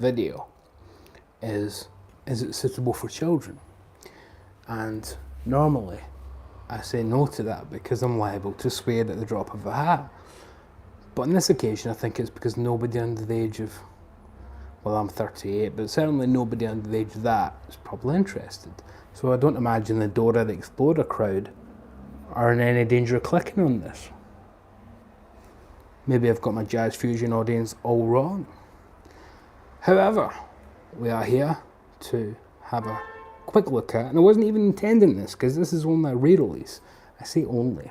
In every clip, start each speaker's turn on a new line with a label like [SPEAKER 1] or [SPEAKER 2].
[SPEAKER 1] video is it suitable for children? And normally I say no to that because I'm liable to swear at the drop of a hat. But on this occasion I think it's because nobody under the age of, well, I'm 38, but certainly nobody under the age of that is probably interested. So I don't imagine the Dora the Explorer crowd are in any danger of clicking on this. Maybe I've got my jazz fusion audience all wrong. However, we are here to have a quick look at, and I wasn't even intending this because this is only a re-release. I say only.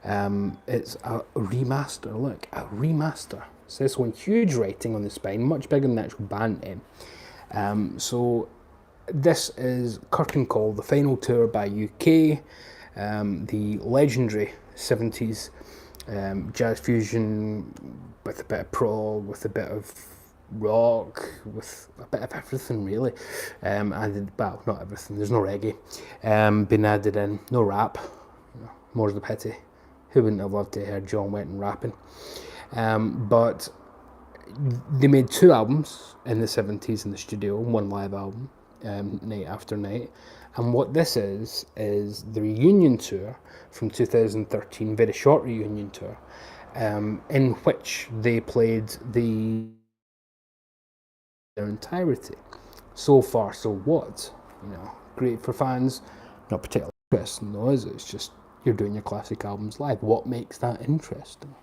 [SPEAKER 1] It's a remaster. Look, a remaster. So this one, huge writing on the spine, much bigger than the actual band name. So this is Curtain Call, the final tour by UK, the legendary 70s jazz fusion with a bit of prog, with a bit of rock, with a bit of everything really. Added, well, not everything, there's no reggae been added in, no rap, more's the pity. Who wouldn't have loved to hear John Wetton rapping? But they made 2 albums in the 70s in the studio, 1 live album, night after night. And what this is the reunion tour from 2013, very short reunion tour, in which they played their entirety. So far, so what? You know, great for fans, not particularly interesting though, is it? It's just you're doing your classic albums live. What makes that interesting?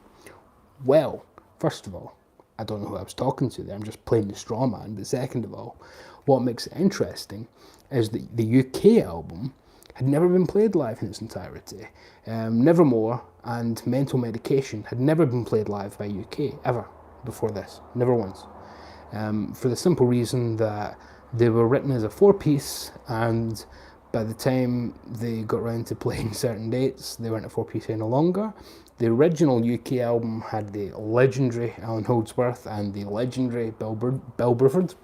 [SPEAKER 1] Well, first of all, I don't know who I was talking to there, I'm just playing the straw man, but second of all, what makes it interesting is that the UK album had never been played live in its entirety. Nevermore and Mental Medication had never been played live by UK, ever, before this, never once. For the simple reason that they were written as a 4-piece, and by the time they got round to playing certain dates, they weren't a 4-piece any longer. The original UK album had the legendary Alan Holdsworth and the legendary Bill Bruford.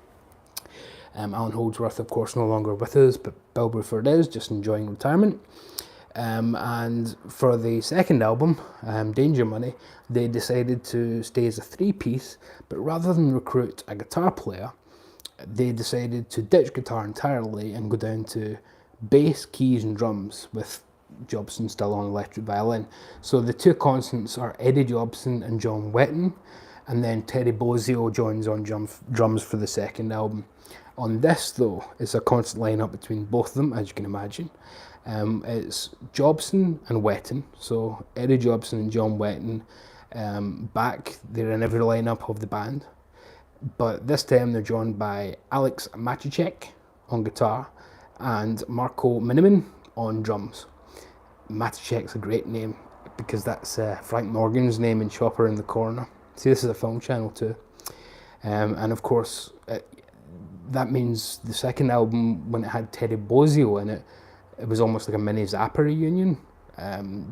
[SPEAKER 1] Alan Holdsworth, of course, no longer with us, but Bill Bruford is, just enjoying retirement. And for the second album, Danger Money, they decided to stay as a 3-piece, but rather than recruit a guitar player, they decided to ditch guitar entirely and go down to bass, keys and drums, with Jobson still on electric violin. So the 2 constants are Eddie Jobson and John Wetton, and then Terry Bozzio joins on drums for the second album. On this though, it's a constant line-up between both of them, as you can imagine. It's Jobson and Wetton, so Eddie Jobson and John Wetton back, they're in every line-up of the band, but this time they're joined by Alex Maciek on guitar and Marco Miniman on drums. Maciek's a great name because that's Frank Morgan's name in Chopper in the Corner. See, this is a film channel too. And of course, that means the second album, when it had Terry Bozzio in it, it was almost like a mini Zappa reunion,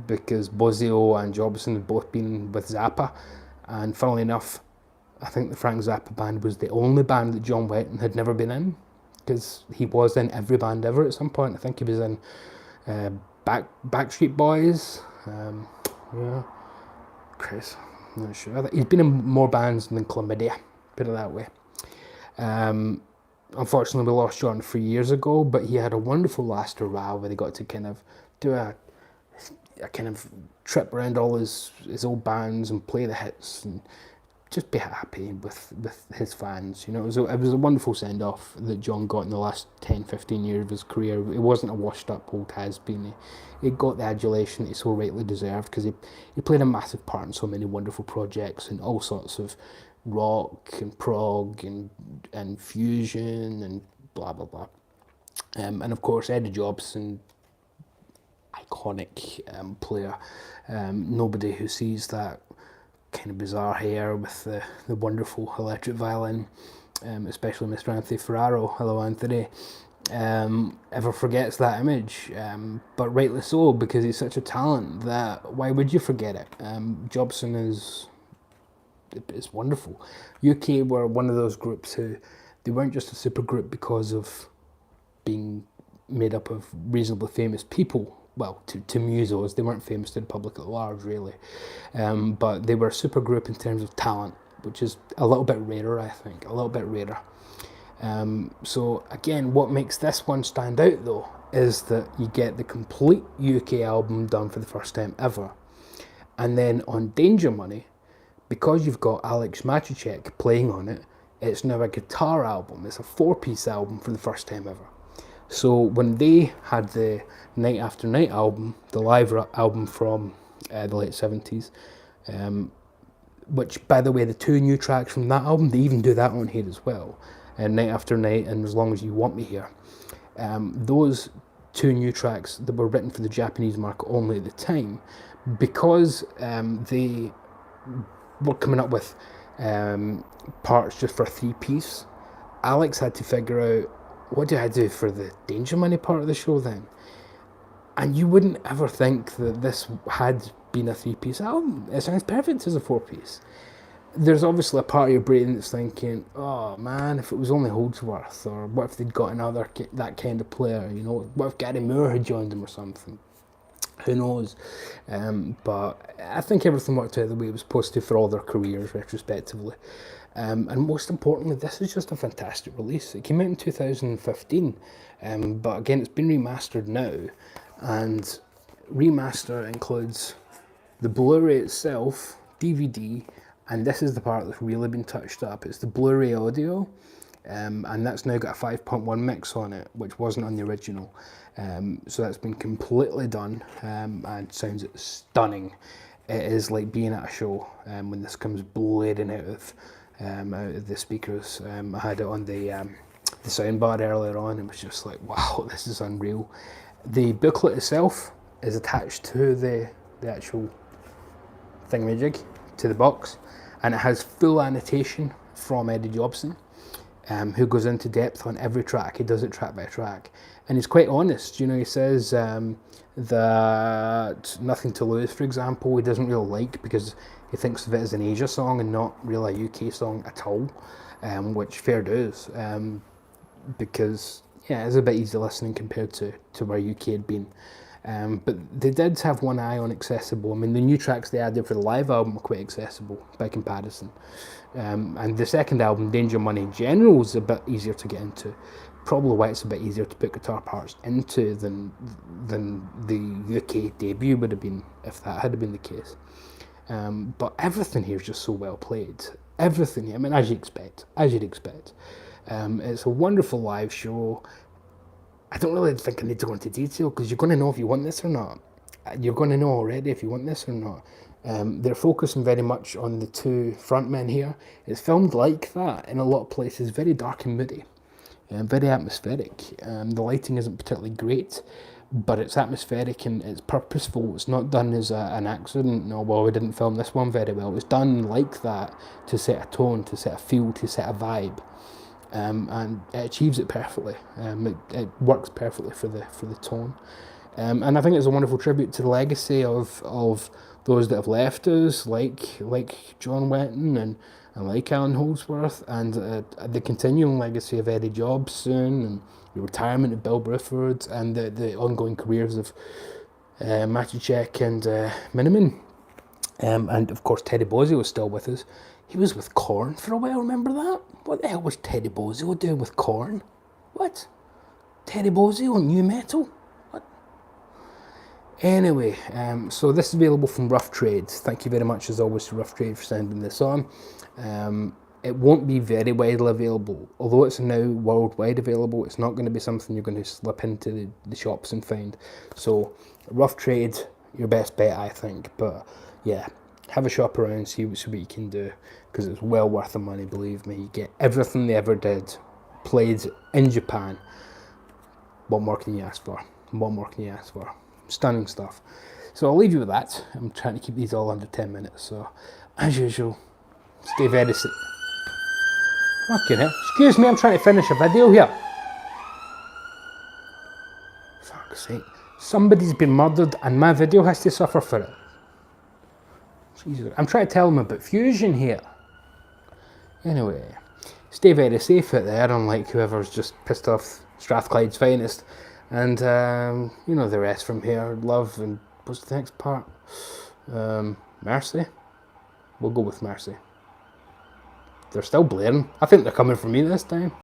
[SPEAKER 1] because Bozzio and Jobson had both been with Zappa, and funnily enough, I think the Frank Zappa band was the only band that John Wetton had never been in, because he was in every band ever at some point. I think he was in Backstreet Boys, yeah, Chris, I'm not sure. He's been in more bands than Chlamydia, put it that way. Unfortunately, we lost John 3 years ago, but he had a wonderful last hurrah where they got to kind of do a kind of trip around all his old bands and play the hits and just be happy with his fans. You know, it was a wonderful send-off that John got in the last 10, 15 years of his career. It wasn't a washed-up old has-been. He got the adulation that he so rightly deserved because he played a massive part in so many wonderful projects and all sorts of rock and prog and fusion and blah blah blah. And of course Eddie Jobson, iconic player. Nobody who sees that kind of bizarre hair with the wonderful electric violin, especially Mr. Anthony Ferraro, hello Anthony, ever forgets that image, but rightly so, because he's such a talent that why would you forget it? Jobson is wonderful. UK were one of those groups who, they weren't just a super group because of being made up of reasonably famous people. Well, to musos, they weren't famous to the public at large, really. But they were a super group in terms of talent, which is a little bit rarer, I think, a little bit rarer. So again, what makes this one stand out though is that you get the complete UK album done for the first time ever. And then on Danger Money, because you've got Alex Maciek playing on it, it's now a guitar album. It's a 4-piece album for the first time ever. So when they had the Night After Night album, the live album from the late 70s, which, by the way, the 2 new tracks from that album, they even do that on here as well, Night After Night and As Long As You Want Me Here. Those 2 new tracks that were written for the Japanese market only at the time, because they were coming up with parts just for a 3-piece, Alex had to figure out, what do I do for the Danger Money part of the show then? And you wouldn't ever think that this had been a 3-piece album. It sounds perfect as a 4-piece. There's obviously a part of your brain that's thinking, oh man, if it was only Holdsworth, or what if they'd got another that kind of player, you know, what if Gary Moore had joined them or something? Who knows? But I think everything worked out the way it was supposed to for all their careers, retrospectively. And most importantly, this is just a fantastic release. It came out in 2015, but again, it's been remastered now. And Remaster includes the Blu-ray itself, DVD, and this is the part that's really been touched up. It's the Blu-ray audio, and that's now got a 5.1 mix on it, which wasn't on the original. So that's been completely done, and sounds stunning. It is like being at a show when this comes blaring out of the speakers. I had it on the soundbar earlier on, and it was just like, wow, this is unreal. The booklet itself is attached to the actual thingamajig, to the box, and it has full annotation from Eddie Jobson, who goes into depth on every track. He does it track by track, and he's quite honest. You know, he says that Nothing to Lose, for example, he doesn't really like, because he thinks of it as an Asia song and not really a UK song at all, which fair dues, because yeah, it's a bit easy listening compared to where UK had been. But they did have one eye on accessible. I mean, the new tracks they added for the live album were quite accessible by comparison. And the second album, Danger Money in general, is a bit easier to get into. Probably why it's a bit easier to put guitar parts into than the UK debut would have been, if that had been the case. But everything here is just so well played. Everything, I mean, as you'd expect. It's a wonderful live show. I don't really think I need to go into detail, because you're going to know if you want this or not. You're going to know already if you want this or not. They're focusing very much on the 2 frontmen here. It's filmed like that in a lot of places, very dark and moody, very atmospheric. The lighting isn't particularly great, but it's atmospheric and it's purposeful. It's not done as an accident. No, well, we didn't film this one very well. It was done like that to set a tone, to set a feel, to set a vibe. And it achieves it perfectly. It works perfectly for the tone, and I think it's a wonderful tribute to the legacy of those that have left us, like John Wetton and like Alan Holdsworth, and the continuing legacy of Eddie Jobson, and the retirement of Bill Bruford, and the ongoing careers of Maciek and Miniman, and of course Teddy Bozzio was still with us. He was with Korn for a while, remember that? What the hell was Teddy Bozzio doing with Korn? What? Teddy Bozzio on new metal? What? Anyway, so this is available from Rough Trade. Thank you very much, as always, to Rough Trade for sending this on. It won't be very widely available. Although it's now worldwide available, it's not going to be something you're going to slip into the shops and find. So, Rough Trade, your best bet, I think. But, yeah, have a shop around, see what you can do, because it's well worth the money, believe me. You get everything they ever did played in Japan. What more can you ask for? Stunning stuff. So I'll leave you with that. I'm trying to keep these all under 10 minutes, so as usual, stay very safe. Fucking hell. Excuse me, I'm trying to finish a video here. Fuck's sake. Somebody's been murdered and my video has to suffer for it. Jesus. I'm trying to tell them about Fusion here. Anyway, stay very safe out there, unlike whoever's just pissed off Strathclyde's finest. And, you know the rest from here. Love and what's the next part? Mercy? We'll go with Mercy. They're still blaring. I think they're coming for me this time.